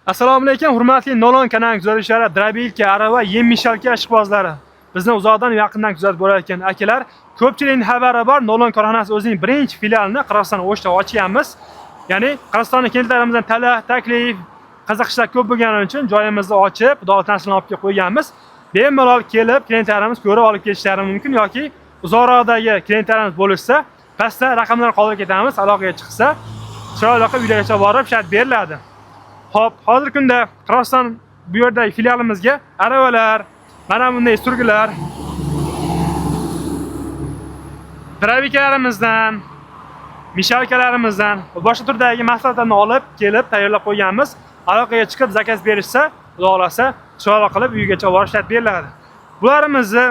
Assalomu alaykum, hurmatli Nolon kanali kuzatuvchilari, Drabilka, arava, yem-mishalka ishqibozlari. Bizni uzoqdan va yaqindan kuzatib borayotgan akalar, ko'pchilikning xabari bor, Nolon korxonasi o'zining birinchi filialini Qirg'iziston O'shda ochganmiz. Ya'ni Qirg'izistonning kentlarimizdan taklif, qiziqishlar ko'p bo'lgani uchun joyimizni ochib, Xudo tansirini olib qo'yganmiz. Bemalol kelib, klientlarimiz ko'rib olib ketishlari mumkin yoki uzoqroqdagi klientlarimiz bo'lsa, pastda raqamlarni qoldirib ketamiz, aloqaga chiqsa, chiroyli qilib uylargacha borib shart beriladi. Hop, hozirgi kunda Qirg'iziston bu yerdagi filialimizga aravalar, mana bunday surgilar, Drabilkalarimizdan, mishalkalarimizdan va boshqa turdagi mahsulotlarni olib kelib tayyorlab qo'yganmiz. Aloqaga chiqib zakaz berishsa, Xudo xolasa, chiroyli qilib uygacha borib shart beriladi. Bularimizni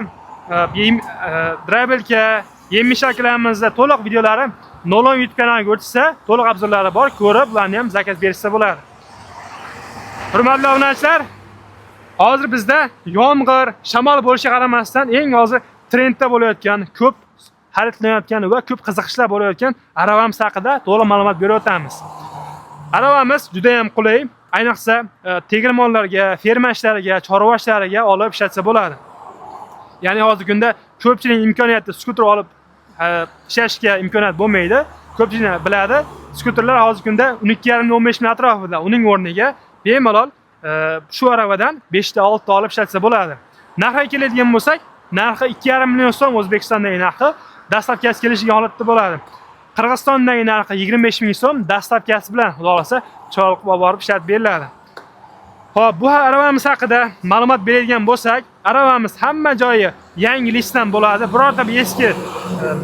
Drabilka, yem-mishalkalarimizda to'liq videolari Nolon YouTube kanaliga o'tsa, to'liq obzorlari bor, ko'rib ularni ham zakaz berishsa bo'ladi. Hurmatli obunachilar, hozir bizda yomg'ir, shamol bo'lishiga qaramasdan eng hozir trendda bo'layotgan, ko'p xaridlanayotgan va ko'p qiziqishlar bo'layotgan aravamiz haqida to'liq ma'lumot berib o'tamiz. Aravamiz juda ham qulay, ayniqsa tegirmonlarga, ferma ishlariga, chorva ishlariga olib ishlatsa bo'ladi. Ya'ni hozirgi kunda ko'pchilik imkoniyatda skuter olib ishlashga imkoniyat bo'lmaydi. Ko'pchilik biladi, skuterlar hozirgi kunda 12,5-15 ming atrofida, uning o'rniga bemalol shu aravadan 5 ta 6 ta olib ishlatsa bo'ladi. Narxiga keladigan bo'lsak, narxi 2,5 million so'm O'zbekistondagi narxi, dastlabkasi kelishiga holatda bo'ladi. Qirg'izistondagi narxi 25 ming so'm, dastlabkasi bilan xudo xolasa chiroyli qilib borib ishlatib beriladi. Xo'p, bu aravamiz haqida ma'lumot beradigan bo'lsak, aravamiz hamma joyi yangi listdan bo'ladi. Birorta bir eski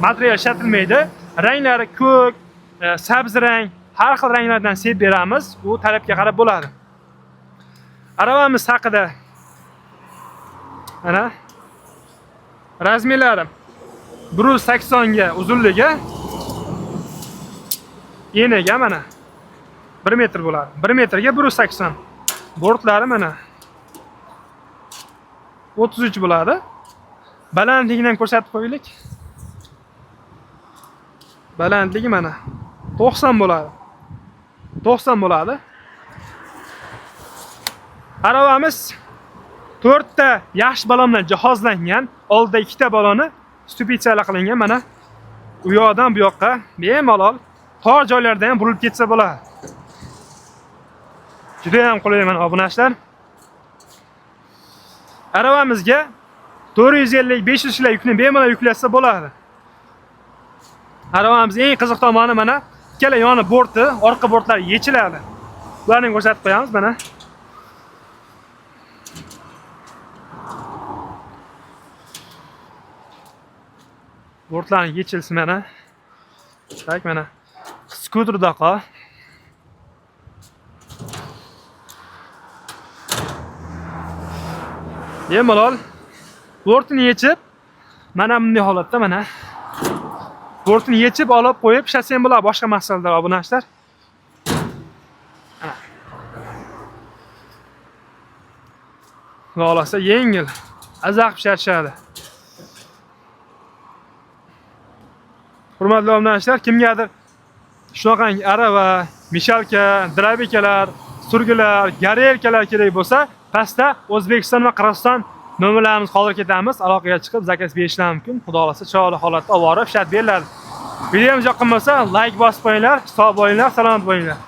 material ishlatilmaydi. Ranglari ko'k, sabz rang, har xil ranglardan sevib beramiz. Bu talabga qarab bo'ladi. Aravamiz haqida mana razmerlari 180 ga uzunligi, eniga mana 1 metr bo'ladi. 1 metrga 180. Bortlari mana 33 bo'ladi. Balandligidan ko'rsatib qo'yaylik. Balandligi mana 90 bo'ladi. 90 bo'ladi. Aravamiz 4 ta yaxshi balondan jihozlangan, oldida 2 ta baloni stupitsalar qilingan. Mana u yoqdan bu yoqqa bemalol tor joylarda ham burilib ketsa bo'ladi. Juda ham qulay mana obunachilar. Aravamizga 450-500 kg yukni bemalol yuklasa bo'ladi. Aravamiz eng qiziq tomoni mana ikkala yoni borti, orqa bortlar yechiladi. Bularni ko'rsatib qo'yamiz mana. Bortlarni yechilsin mana. Tak mana. Skuterdaqa bemalol bortini yechib, mana bunday holatda mana bortini yechib olib qo'yib ishlatsa ham bo'ladi boshqa maqsadlar obunachilar. Xolasa yengil, azaq ishlatishadi. Hurmatli obunachilar, kimgadir shunaqangi arava, mishalka, drabilkalar, surgilar, garelkalar kerak bo'lsa, pastda O'zbekiston va Qirg'iziston nomerlarimizni qoldirib ketamiz. Aloqaga chiqib zakaz berishlar mumkin. Xudo xolasa chiroyli holatda olib borib ishlatib beriladi. Videomiz yoqqan bo'lsa, like bosib qo'yinglar, sog' bo'linglar, salomat bo'linglar.